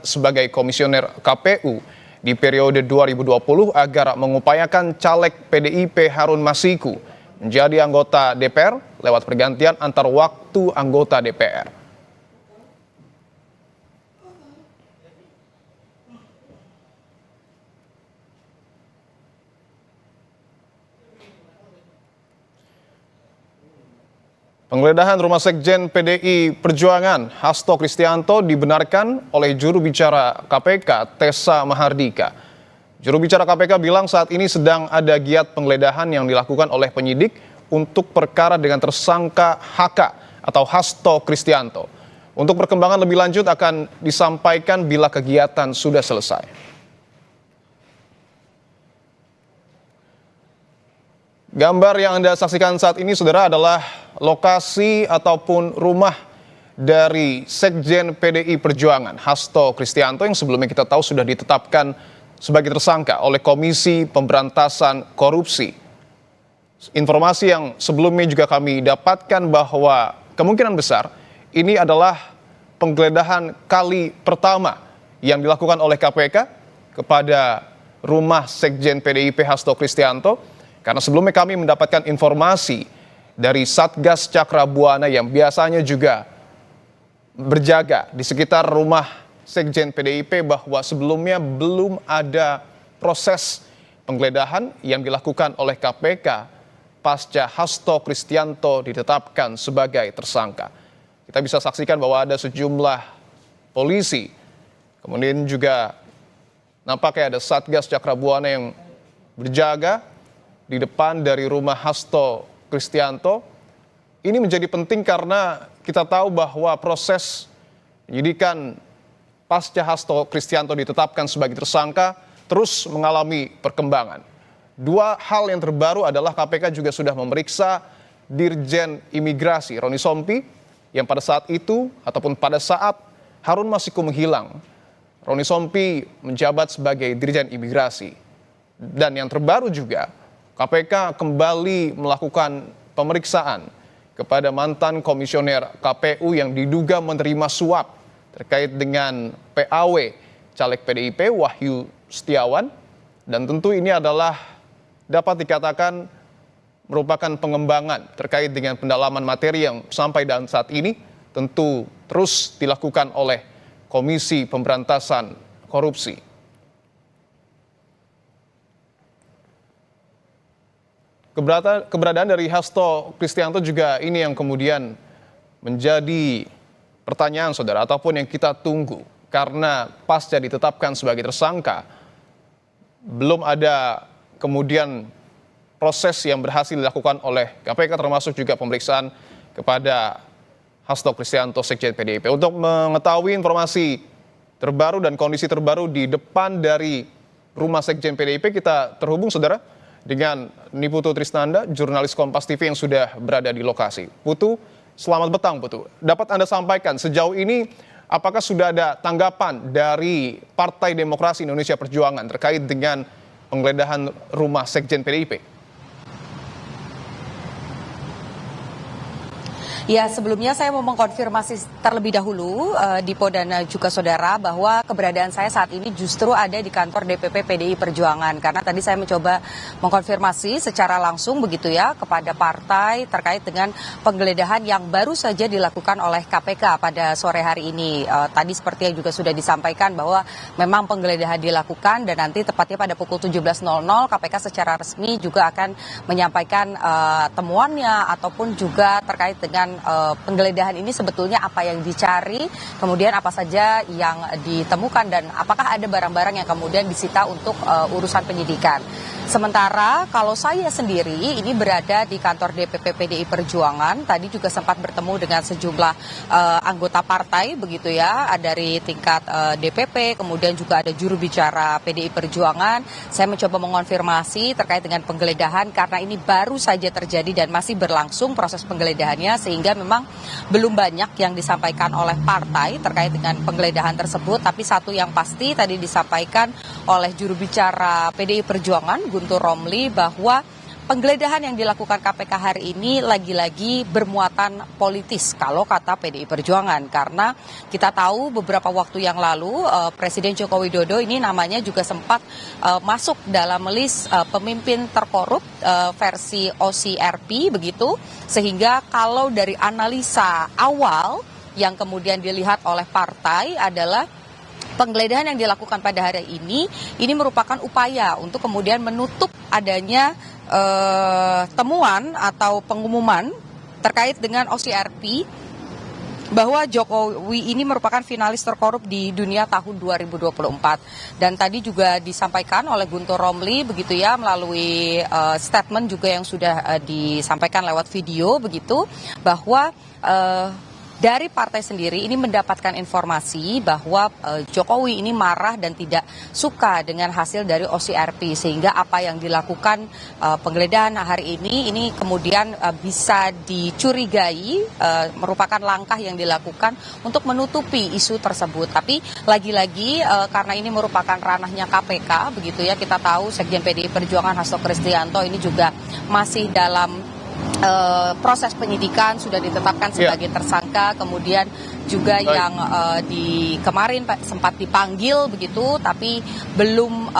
Sebagai komisioner KPU di periode 2020 agar mengupayakan caleg PDIP Harun Masiku menjadi anggota DPR lewat pergantian antar waktu anggota DPR. Penggeledahan rumah sekjen PDI Perjuangan Hasto Kristianto dibenarkan oleh juru bicara KPK Tessa Mahardika. Juru bicara KPK bilang saat ini sedang ada giat penggeledahan yang dilakukan oleh penyidik untuk perkara dengan tersangka HK atau Hasto Kristianto. Untuk perkembangan lebih lanjut akan disampaikan bila kegiatan sudah selesai. Gambar yang Anda saksikan saat ini, saudara, adalah lokasi ataupun rumah dari Sekjen PDI Perjuangan Hasto Kristianto yang sebelumnya kita tahu sudah ditetapkan sebagai tersangka oleh Komisi Pemberantasan Korupsi. Informasi yang sebelumnya juga kami dapatkan bahwa kemungkinan besar ini adalah penggeledahan kali pertama yang dilakukan oleh KPK kepada rumah Sekjen PDIP Hasto Kristianto. Karena sebelumnya kami mendapatkan informasi dari Satgas Cakra Buana yang biasanya juga berjaga di sekitar rumah Sekjen PDIP bahwa sebelumnya belum ada proses penggeledahan yang dilakukan oleh KPK pasca Hasto Kristianto ditetapkan sebagai tersangka. Kita bisa saksikan bahwa ada sejumlah polisi, kemudian juga nampaknya ada Satgas Cakra Buana yang berjaga di depan dari rumah Hasto Kristianto. Ini menjadi penting karena kita tahu bahwa proses penyidikan pasca Hasto Kristianto ditetapkan sebagai tersangka terus mengalami perkembangan. Dua hal yang terbaru adalah KPK juga sudah memeriksa Dirjen Imigrasi Roni Sompi yang pada saat itu ataupun pada saat Harun Masiku menghilang, Roni Sompi menjabat sebagai Dirjen Imigrasi. Dan yang terbaru juga KPK kembali melakukan pemeriksaan kepada mantan komisioner KPU yang diduga menerima suap terkait dengan PAW caleg PDIP Wahyu Setiawan. Dan tentu ini adalah dapat dikatakan merupakan pengembangan terkait dengan pendalaman materi yang sampai dan saat ini tentu terus dilakukan oleh Komisi Pemberantasan Korupsi. Keberadaan dari Hasto Kristianto juga ini yang kemudian menjadi pertanyaan, saudara, ataupun yang kita tunggu. Karena pasca ditetapkan sebagai tersangka, belum ada kemudian proses yang berhasil dilakukan oleh KPK, termasuk juga pemeriksaan kepada Hasto Kristianto, Sekjen PDIP. Untuk mengetahui informasi terbaru dan kondisi terbaru di depan dari rumah Sekjen PDIP, kita terhubung, saudara, dengan Niputu Trisnanda, jurnalis Kompas TV yang sudah berada di lokasi. Putu, selamat petang, Putu. Dapat Anda sampaikan sejauh ini apakah sudah ada tanggapan dari Partai Demokrasi Indonesia Perjuangan terkait dengan penggeledahan rumah Sekjen PDIP? Ya, sebelumnya saya mau mengkonfirmasi terlebih dahulu Dipo dan juga saudara bahwa keberadaan saya saat ini justru ada di kantor DPP PDI Perjuangan, karena tadi saya mencoba mengkonfirmasi secara langsung begitu ya kepada partai terkait dengan penggeledahan yang baru saja dilakukan oleh KPK pada sore hari ini. Tadi seperti yang juga sudah disampaikan bahwa memang penggeledahan dilakukan dan nanti tepatnya pada pukul 17.00 KPK secara resmi juga akan menyampaikan temuannya ataupun juga terkait dengan penggeledahan ini sebetulnya apa yang dicari, kemudian apa saja yang ditemukan dan apakah ada barang-barang yang kemudian disita untuk urusan penyidikan. Sementara kalau saya sendiri ini berada di kantor DPP PDI Perjuangan, tadi juga sempat bertemu dengan sejumlah anggota partai begitu ya, dari tingkat DPP, kemudian juga ada juru bicara PDI Perjuangan. Saya mencoba mengonfirmasi terkait dengan penggeledahan karena ini baru saja terjadi dan masih berlangsung proses penggeledahannya, sehingga memang belum banyak yang disampaikan oleh partai terkait dengan penggeledahan tersebut. Tapi satu yang pasti tadi disampaikan oleh juru bicara PDI Perjuangan Guntur Romli bahwa penggeledahan yang dilakukan KPK hari ini lagi-lagi bermuatan politis kalau kata PDI Perjuangan, karena kita tahu beberapa waktu yang lalu Presiden Joko Widodo ini namanya juga sempat masuk dalam list pemimpin terkorup versi OCRP begitu, sehingga kalau dari analisa awal yang kemudian dilihat oleh partai adalah penggeledahan yang dilakukan pada hari ini merupakan upaya untuk kemudian menutup adanya temuan atau pengumuman terkait dengan OCRP bahwa Jokowi ini merupakan finalis terkorup di dunia tahun 2024. Dan tadi juga disampaikan oleh Guntur Romli begitu ya, melalui statement juga yang sudah disampaikan lewat video begitu, bahwa dari partai sendiri ini mendapatkan informasi bahwa Jokowi ini marah dan tidak suka dengan hasil dari OCRP, sehingga apa yang dilakukan penggeledahan hari ini kemudian bisa dicurigai merupakan langkah yang dilakukan untuk menutupi isu tersebut. Tapi lagi-lagi karena ini merupakan ranahnya KPK begitu ya, kita tahu Sekjen PDI Perjuangan Hasto Kristianto ini juga masih dalam proses penyidikan, sudah ditetapkan sebagai tersangka, kemudian juga yang kemarin sempat dipanggil begitu, tapi belum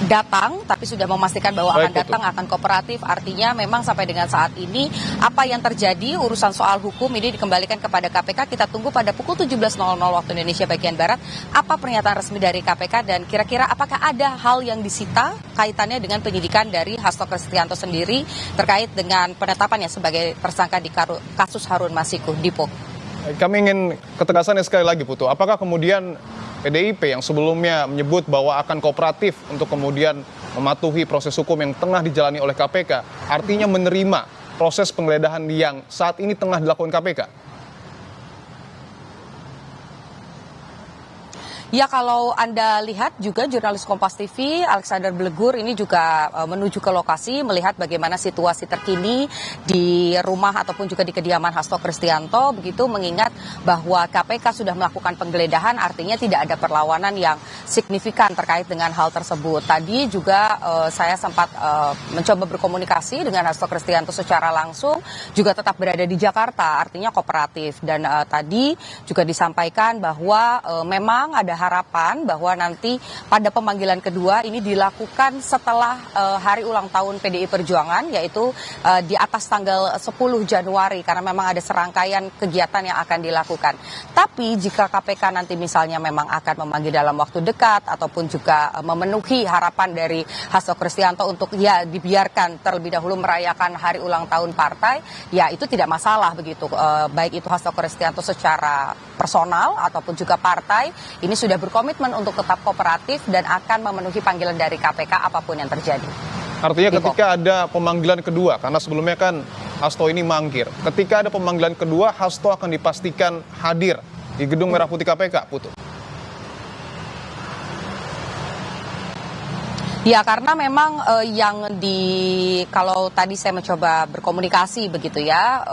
datang, tapi sudah memastikan bahwa akan datang, akan kooperatif. Artinya memang sampai dengan saat ini apa yang terjadi urusan soal hukum ini dikembalikan kepada KPK. Kita tunggu pada pukul 17.00 waktu Indonesia bagian Barat apa pernyataan resmi dari KPK, dan kira-kira apakah ada hal yang disita kaitannya dengan penyidikan dari Hasto Kristianto sendiri terkait dengan penetapannya sebagai tersangka di kasus Harun Masiku. Dipo. Kami ingin ketegasannya sekali lagi, Putu. Apakah kemudian PDIP yang sebelumnya menyebut bahwa akan kooperatif untuk kemudian mematuhi proses hukum yang tengah dijalani oleh KPK, artinya menerima proses penggeledahan yang saat ini tengah dilakukan KPK? Ya, kalau Anda lihat juga jurnalis Kompas TV Alexander Blegur ini juga menuju ke lokasi melihat bagaimana situasi terkini di rumah ataupun juga di kediaman Hasto Kristianto begitu, mengingat bahwa KPK sudah melakukan penggeledahan, artinya tidak ada perlawanan yang signifikan terkait dengan hal tersebut. Tadi juga saya sempat mencoba berkomunikasi dengan Hasto Kristianto secara langsung, juga tetap berada di Jakarta, artinya kooperatif, dan tadi juga disampaikan bahwa memang ada harapan bahwa nanti pada pemanggilan kedua ini dilakukan setelah hari ulang tahun PDI Perjuangan, yaitu di atas tanggal 10 Januari, karena memang ada serangkaian kegiatan yang akan dilakukan. Tapi jika KPK nanti misalnya memang akan memanggil dalam waktu dekat ataupun juga memenuhi harapan dari Hasto Kristianto untuk ya dibiarkan terlebih dahulu merayakan hari ulang tahun partai, ya itu tidak masalah begitu. Baik itu Hasto Kristianto secara personal ataupun juga partai ini sudah berkomitmen untuk tetap kooperatif dan akan memenuhi panggilan dari KPK apapun yang terjadi. Artinya ketika ada pemanggilan kedua, karena sebelumnya kan Hasto ini mangkir. Ketika ada pemanggilan kedua, Hasto akan dipastikan hadir di Gedung Merah Putih KPK, Putu. Ya, karena memang kalau tadi saya mencoba berkomunikasi begitu ya,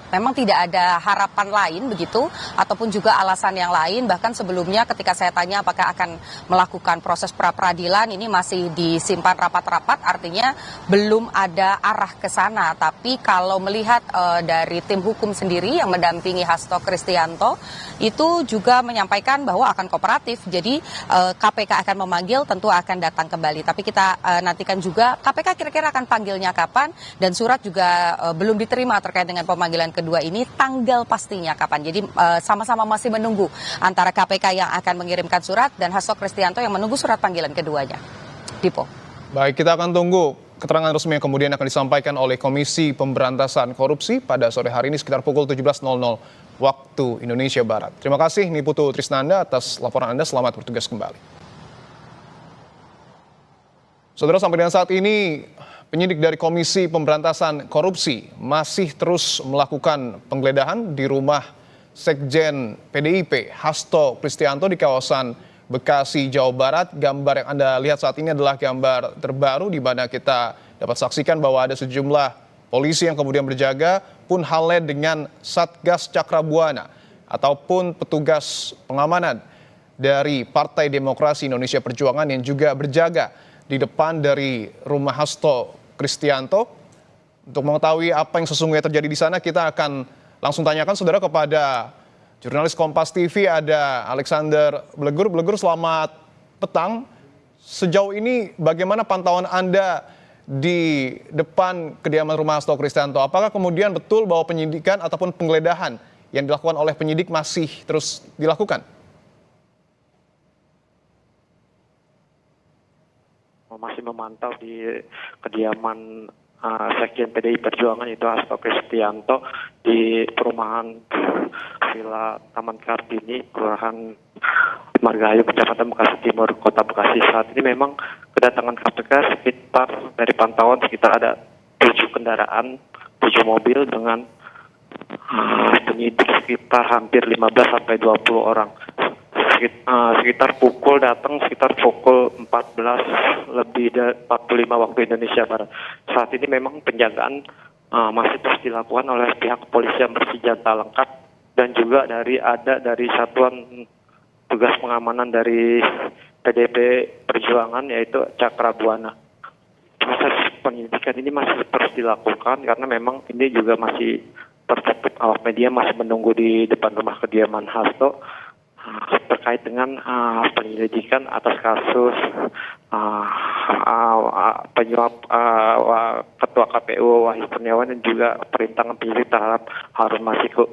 memang tidak ada harapan lain begitu, ataupun juga alasan yang lain. Bahkan sebelumnya ketika saya tanya apakah akan melakukan proses pra-peradilan, ini masih disimpan rapat-rapat, artinya belum ada arah ke sana. Tapi kalau melihat dari tim hukum sendiri yang mendampingi Hasto Kristianto, itu juga menyampaikan bahwa akan kooperatif. Jadi KPK akan memanggil, tentu akan datang kembali. Tapi kita nantikan juga KPK kira-kira akan panggilnya kapan, dan surat juga belum diterima terkait dengan pemanggilan kedua ini, tanggal pastinya kapan. Jadi sama-sama masih menunggu antara KPK yang akan mengirimkan surat dan Hasto Kristianto yang menunggu surat panggilan keduanya. Dipo. Baik, kita akan tunggu keterangan resmi yang kemudian akan disampaikan oleh Komisi Pemberantasan Korupsi pada sore hari ini sekitar pukul 17.00 waktu Indonesia Barat. Terima kasih Niputu Trisnanda atas laporan Anda. Selamat bertugas kembali. Saudara, sampai dengan saat ini penyidik dari Komisi Pemberantasan Korupsi masih terus melakukan penggeledahan di rumah Sekjen PDIP Hasto Kristianto di kawasan Bekasi, Jawa Barat. Gambar yang Anda lihat saat ini adalah gambar terbaru di mana kita dapat saksikan bahwa ada sejumlah polisi yang kemudian berjaga, pun halnya dengan Satgas Cakrabuana ataupun petugas pengamanan dari Partai Demokrasi Indonesia Perjuangan yang juga berjaga di depan dari rumah Hasto Kristianto. Untuk mengetahui apa yang sesungguhnya terjadi di sana, kita akan langsung tanyakan saudara kepada jurnalis Kompas TV, ada Alexander Blegur. Blegur, selamat petang. Sejauh ini bagaimana pantauan Anda di depan kediaman rumah Hasto Kristianto? Apakah kemudian betul bahwa penyidikan ataupun penggeledahan yang dilakukan oleh penyidik masih terus dilakukan? Masih memantau di kediaman Sekjen PDI Perjuangan itu Hasto Kristianto di perumahan Villa Taman Kartini, Kelurahan Margahayu, Kecamatan Bekasi Timur, Kota Bekasi. Saat ini memang kedatangan KPK sekitar, dari pantauan sekitar ada 7 kendaraan, 7 mobil dengan penyidik sekitar hampir 15 sampai 20 orang. Sekitar pukul 14 lebih dari 45 waktu Indonesia Barat. Saat ini memang penjagaan masih terus dilakukan oleh pihak kepolisian bersenjata lengkap dan juga dari satuan tugas pengamanan dari PDIP Perjuangan, yaitu Cakra Buana. Proses penyidikan ini masih terus dilakukan karena memang ini juga masih tertutup, awak media masih menunggu di depan rumah kediaman Hasto terkait dengan penyelidikan atas kasus penyuap Ketua KPU Wahyu Kurniawan dan juga perintangan penyidik terhadap Harun Masiku.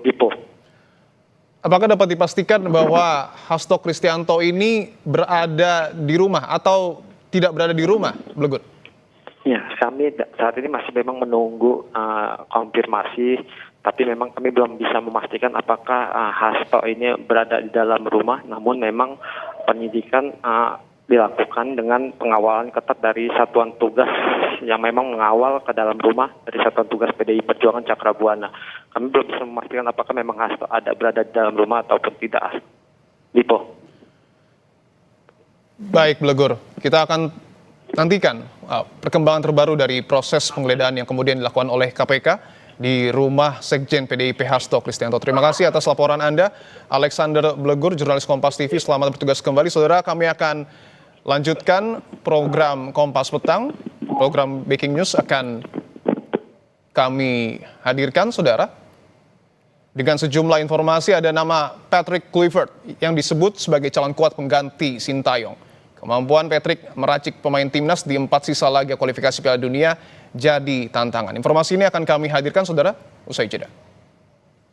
Apakah dapat dipastikan bahwa Hasto Kristianto ini berada di rumah atau tidak berada di rumah, Blegur? Ya, kami saat ini masih memang menunggu konfirmasi, tapi memang kami belum bisa memastikan apakah Hasto ini berada di dalam rumah. Namun memang penyidikan dilakukan dengan pengawalan ketat dari satuan tugas yang memang mengawal ke dalam rumah dari satuan tugas PDI Perjuangan Cakra Buana. Kami belum bisa memastikan apakah memang Hasto ada berada di dalam rumah ataupun tidak. Lipo. Baik, Blegur. Kita akan nantikan perkembangan terbaru dari proses penggeledahan yang kemudian dilakukan oleh KPK di rumah Sekjen PDIP Hasto Kristianto. Terima kasih atas laporan Anda, Alexander Blegur, jurnalis Kompas TV. Selamat bertugas kembali, saudara. Kami akan lanjutkan program Kompas Petang. Program Breaking News akan kami hadirkan, saudara. Dengan sejumlah informasi, ada nama Patrick Kluivert yang disebut sebagai calon kuat pengganti Sintayong. Kemampuan Patrick meracik pemain timnas di 4 sisa laga kualifikasi Piala Dunia jadi tantangan. Informasi ini akan kami hadirkan, saudara, usai jeda.